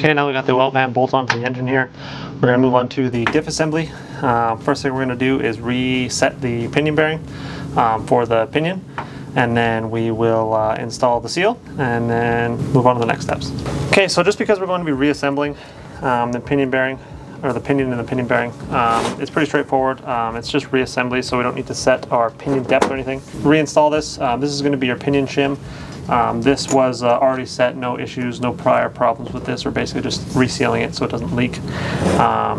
Okay, now we got the welt band bolt onto the engine here. We're going to move on to the diff assembly. First thing we're going to do is reset the pinion bearing for the pinion, and then we will install the seal and then move on to the next steps. Okay, so just because we're going to be reassembling the pinion bearing, or the pinion and the pinion bearing, it's pretty straightforward. It's just reassembly, so we don't need to set our pinion depth or anything. Reinstall this. This is going to be your pinion shim. This was already set, no issues, no prior problems with this. We're basically just resealing it so it doesn't leak.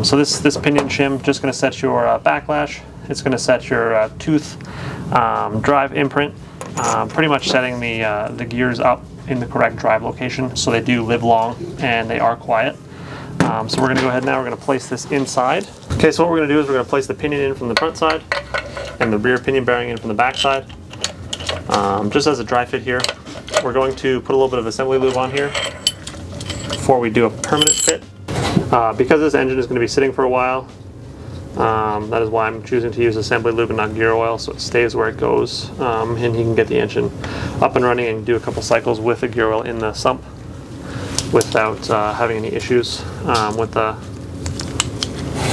So this pinion shim just going to set your backlash. It's going to set your tooth drive imprint, pretty much setting the gears up in the correct drive location so they do live long and they are quiet. So we're going to go ahead now, we're going to place this inside. Okay, so what we're going to do is we're going to place the pinion in from the front side and the rear pinion bearing in from the back side. Just as a dry fit here, we're going to put a little bit of assembly lube on here before we do a permanent fit. Because this engine is going to be sitting for a while, that is why I'm choosing to use assembly lube and not gear oil, so it stays where it goes, and you can get the engine up and running and do a couple cycles with the gear oil in the sump without having any issues with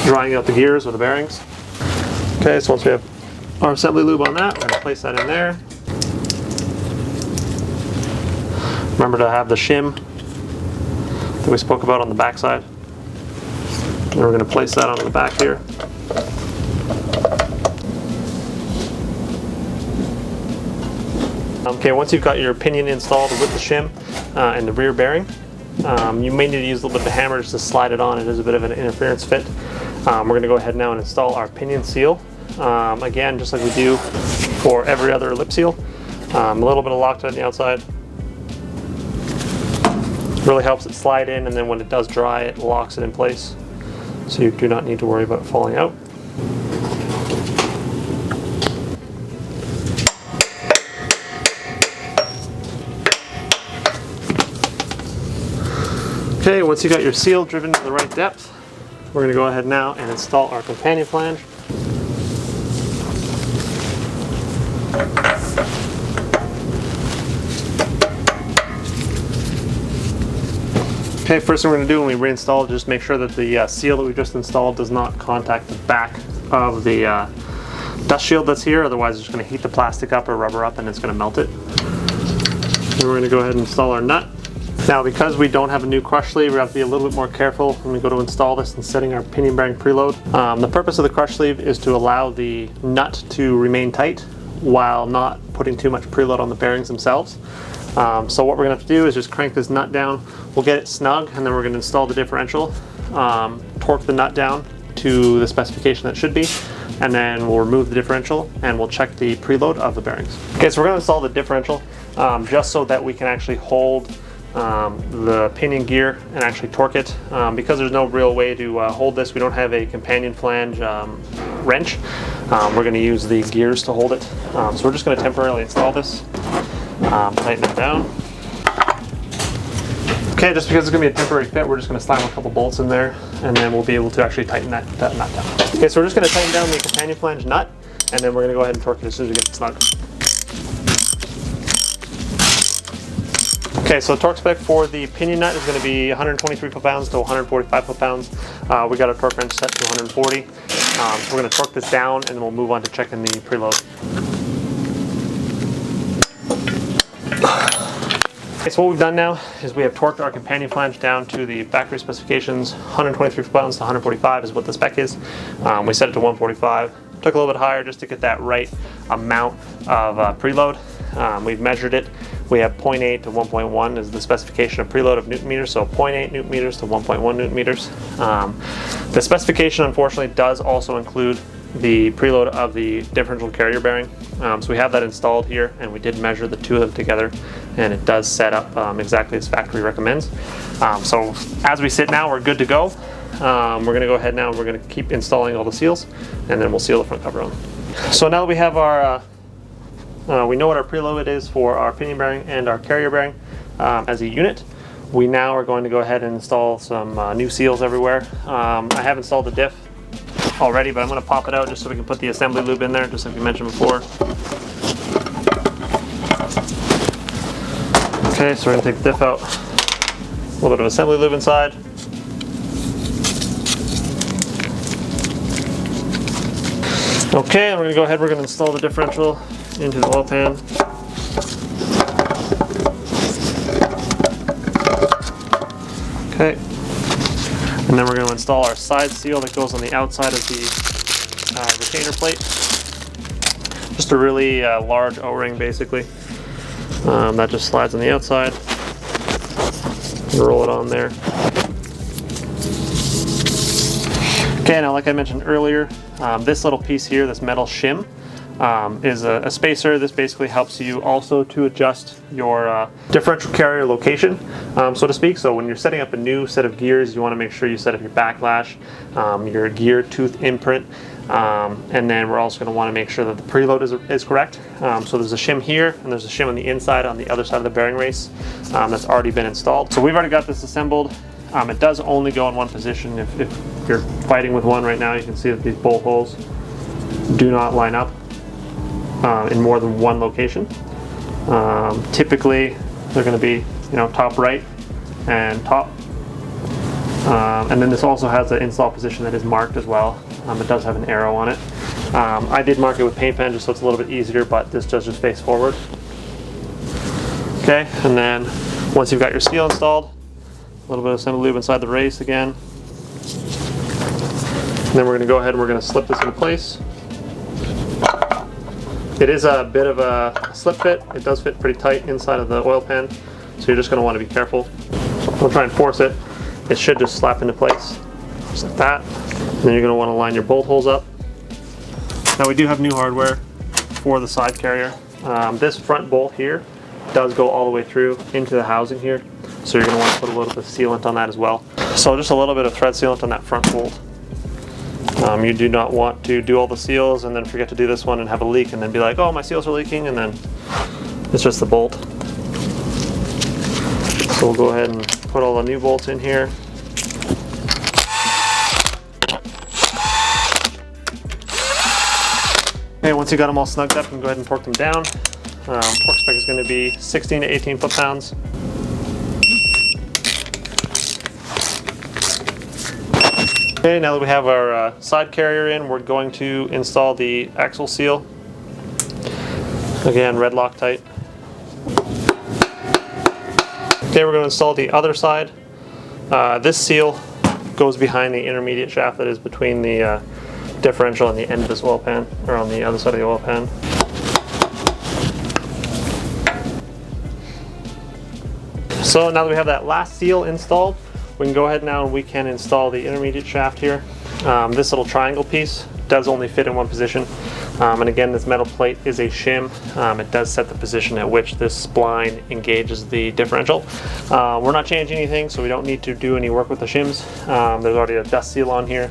drying out the gears or the bearings. Okay, so once we have our assembly lube on that, we're going to place that in there. Remember to have the shim that we spoke about on the back side. And we're going to place that onto the back here. Okay, once you've got your pinion installed with the shim and the rear bearing, you may need to use a little bit of a hammer just to slide it on. It is a bit of an interference fit. We're going to go ahead now and install our pinion seal. Again, just like we do for every other lip seal. A little bit of Loctite on the outside. Really helps it slide in, and then when it does dry, it locks it in place. So you do not need to worry about it falling out. Okay, once you got your seal driven to the right depth, we're going to go ahead now and install our companion flange. Okay, first thing we're going to do when we reinstall, just make sure that the seal that we just installed does not contact the back of the dust shield that's here, otherwise it's just going to heat the plastic up or rubber up and it's going to melt it. And we're going to go ahead and install our nut. Now, because we don't have a new crush sleeve, we have to be a little bit more careful when we go to install this and setting our pinion bearing preload. The purpose of the crush sleeve is to allow the nut to remain tight while not putting too much preload on the bearings themselves. So what we're going to have to do is just crank this nut down. We'll get it snug, and then we're going to install the differential, torque the nut down to the specification that it should be, and then we'll remove the differential and we'll check the preload of the bearings. Okay, so we're going to install the differential just so that we can actually hold the pinion gear and actually torque it. Because there's no real way to hold this, we don't have a companion flange wrench. We're going to use the gears to hold it. So we're just going to temporarily install this. Tighten it down. Okay, just because it's going to be a temporary fit, we're just going to slam a couple bolts in there, and then we'll be able to actually tighten that nut down. Okay, so we're just going to tighten down the companion flange nut, and then we're going to go ahead and torque it as soon as we get it snug. Okay, so the torque spec for the pinion nut is going to be 123 foot-pounds to 145 foot-pounds. We got a torque wrench set to 140. So we're going to torque this down, and then we'll move on to checking the preload. Okay, so what we've done now is we have torqued our companion flange down to the factory specifications. 123 foot-pounds to 145 is what the spec is. We set it to 145. Took a little bit higher just to get that right amount of preload. We've measured it. We have 0.8 to 1.1 is the specification of preload of Newton meters, so 0.8 Newton meters to 1.1 Newton meters. The specification, unfortunately, does also include the preload of the differential carrier bearing. So we have that installed here, and we did measure the two of them together, and it does set up exactly as factory recommends. So as we sit now, we're good to go. We're going to go ahead now and we're going to keep installing all the seals, and then we'll seal the front cover on. So now that we have our we know what our preload is for our pinion bearing and our carrier bearing as a unit. We now are going to go ahead and install some new seals everywhere. I have installed the diff already, but I'm going to pop it out just so we can put the assembly lube in there, just like we mentioned before. Okay, so we're going to take the diff out. little bit of assembly lube inside. Okay, and we're gonna go ahead, we're gonna install the differential into the oil pan. Okay, and then we're gonna install our side seal that goes on the outside of the retainer plate. Just a really large O-ring basically. That just slides on the outside. Roll it on there. Okay, now like I mentioned earlier, this little piece here, this metal shim, is a spacer. This basically helps you also to adjust your differential carrier location, so to speak. So when you're setting up a new set of gears, you want to make sure you set up your backlash, your gear tooth imprint, and then we're also going to want to make sure that the preload is correct. So there's a shim here, and there's a shim on the inside on the other side of the bearing race that's already been installed. So we've already got this assembled. It does only go in one position. If you're fighting with one right now, you can see that these bolt holes do not line up in more than one location. Typically, they're going to be, top right and top. And then this also has an install position that is marked as well. It does have an arrow on it. I did mark it with paint pen just so it's a little bit easier, but this does just face forward. Okay, and then once you've got your seal installed, a little bit of assembly lube inside the race again. And then we're going to go ahead and we're going to slip this into place. It is a bit of a slip fit. It does fit pretty tight inside of the oil pan, so you're just going to want to be careful. Don't try and force it. It should just slap into place, just like that. And then you're going to want to line your bolt holes up. Now we do have new hardware for the side carrier. This front bolt here does go all the way through into the housing here, so you're going to want to put a little bit of sealant on that as well. So just a little bit of thread sealant on that front bolt. You do not want to do all the seals and then forget to do this one and have a leak and then be like, oh, my seals are leaking, and then it's just the bolt. So we'll go ahead and put all the new bolts in here. Okay, once you got them all snugged up, you can go ahead and torque them down. Torque spec is going to be 16 to 18 foot-pounds. Okay, now that we have our side carrier in, we're going to install the axle seal. Again, red Loctite. Okay, we're going to install the other side. This seal goes behind the intermediate shaft that is between the differential and the end of this oil pan, or on the other side of the oil pan. So now that we have that last seal installed, we can go ahead now and we can install the intermediate shaft here. This little triangle piece does only fit in one position. And again, this metal plate is a shim. It does set the position at which this spline engages the differential. We're not changing anything, so we don't need to do any work with the shims. There's already a dust seal on here.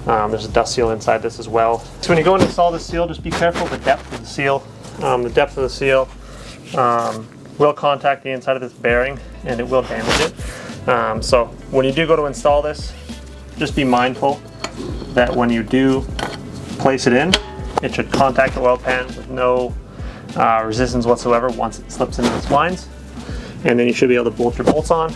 There's a dust seal inside this as well. So when you go and install this seal, just be careful of the depth of the seal. The depth of the seal will contact the inside of this bearing and it will damage it. So when you do go to install this, just be mindful that when you do place it in, it should contact the oil pan with no resistance whatsoever once it slips into the splines. And then you should be able to bolt your bolts on.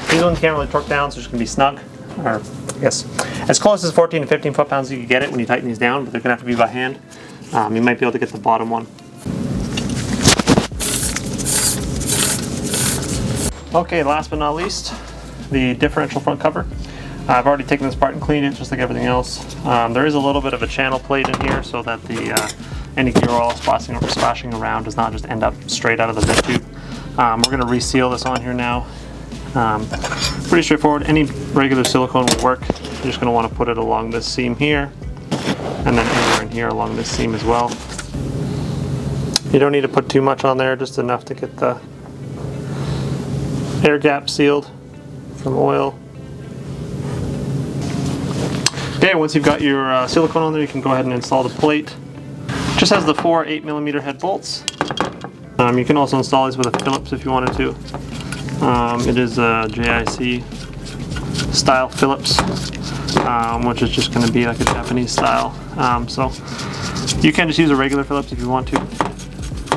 These ones can't really torque down, so it's just going to be snug. Or I guess as close as 14 to 15 foot-pounds you can get it when you tighten these down, but they're going to have to be by hand. You might be able to get the bottom one. Okay, last but not least, the differential front cover. I've already taken this apart and cleaned it just like everything else. There is a little bit of a channel plate in here so that the any gear oil splashing around does not just end up straight out of the vent tube. We're going to reseal this on here now. Pretty straightforward. Any regular silicone will work. You're just going to want to put it along this seam here, and then anywhere in here along this seam as well. You don't need to put too much on there, just enough to get the air gap sealed from oil. Okay, once you've got your silicone on there, you can go ahead and install the plate. Just has the 4 8mm head bolts. You can also install these with a Phillips if you wanted to. It is a JIC style Phillips, which is just going to be like a Japanese style. So you can just use a regular Phillips if you want to.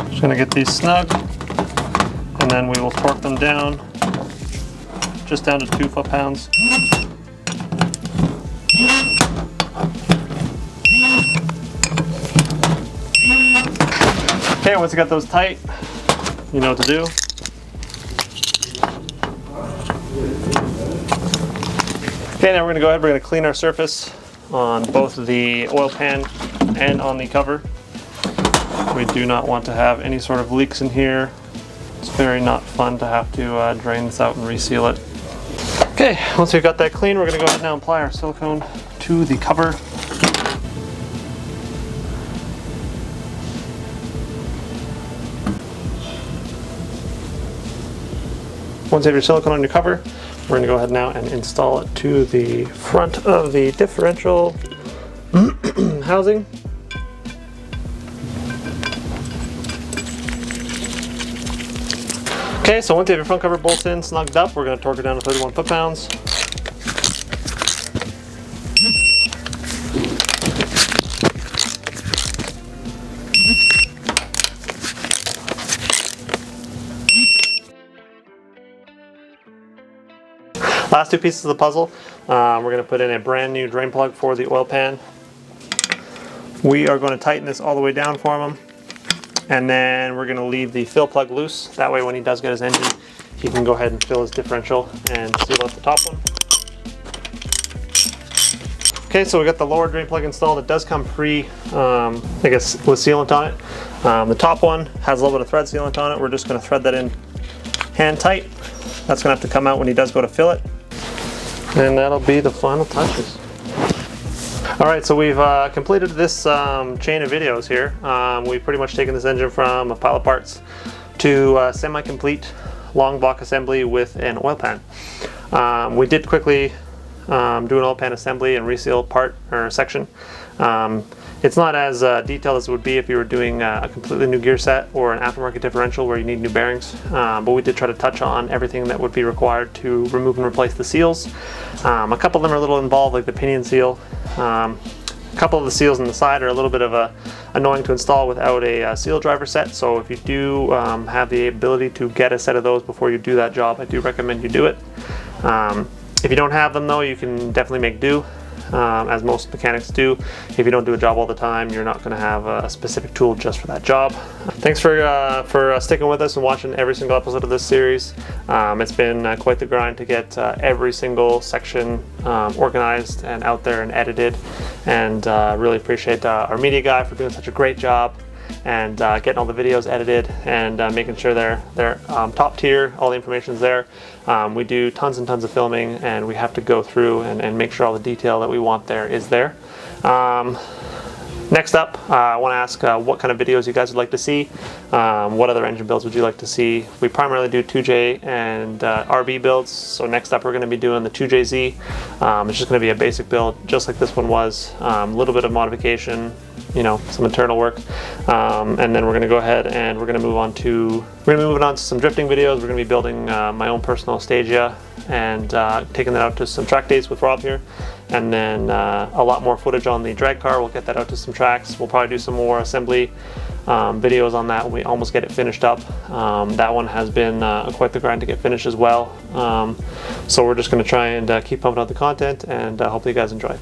Just going to get these snug, and then we will torque them down. just down to 2 foot-pounds. Okay, once you got those tight, you know what to do. Okay, now we're going to go ahead, we're going to clean our surface on both the oil pan and on the cover. We do not want to have any sort of leaks in here. It's very not fun to have to drain this out and reseal it. Okay, once we've got that clean, we're going to go ahead now and apply our silicone to the cover. Once you have your silicone on your cover, we're going to go ahead now and install it to the front of the differential housing. Okay, so once you have your front cover bolts in, snugged up, we're going to torque it down to 31 foot-pounds. Last two pieces of the puzzle, we're going to put in a brand new drain plug for the oil pan. We are going to tighten this all the way down for him, and then we're going to leave the fill plug loose. That way when he does get his engine, he can go ahead and fill his differential and seal up the top one. Okay, so we got the lower drain plug installed. It does come pre, I guess, with sealant on it. The top one has a little bit of thread sealant on it. We're just going to thread that in hand tight. That's going to have to come out when he does go to fill it. And that'll be the final touches. Alright, so we've completed this chain of videos here. We've pretty much taken this engine from a pile of parts to a semi-complete long block assembly with an oil pan. We did quickly do an oil pan assembly and reseal part or section. It's not as detailed as it would be if you were doing a completely new gear set or an aftermarket differential where you need new bearings, but we did try to touch on everything that would be required to remove and replace the seals. A couple of them are a little involved, like the pinion seal. A couple of the seals on the side are a little bit of annoying to install without a seal driver set, so if you do have the ability to get a set of those before you do that job, I do recommend you do it. If you don't have them though, you can definitely make do. As most mechanics do. If you don't do a job all the time, you're not going to have a specific tool just for that job. Thanks for sticking with us and watching every single episode of this series. It's been quite the grind to get every single section organized and out there and edited, and really appreciate our media guy for doing such a great job and getting all the videos edited and making sure they're top tier. All the information's there. We do tons and tons of filming, and we have to go through and make sure all the detail that we want there is there. Next up, I want to ask what kind of videos you guys would like to see. What other engine builds would you like to see? We primarily do 2J and RB builds, so next up we're going to be doing the 2JZ. It's just going to be a basic build, just like this one was. A little bit of modification, you know, some internal work, and then we're going to go ahead and we're going to move on to some drifting videos. We're going to be building my own personal Stagia and taking that out to some track days with Rob here, and then a lot more footage on the drag car. We'll get that out to some tracks. We'll probably do some more assembly videos on that when we almost get it finished up. That one has been quite the grind to get finished as well, so we're just going to try and keep pumping out the content, and hopefully you guys enjoy.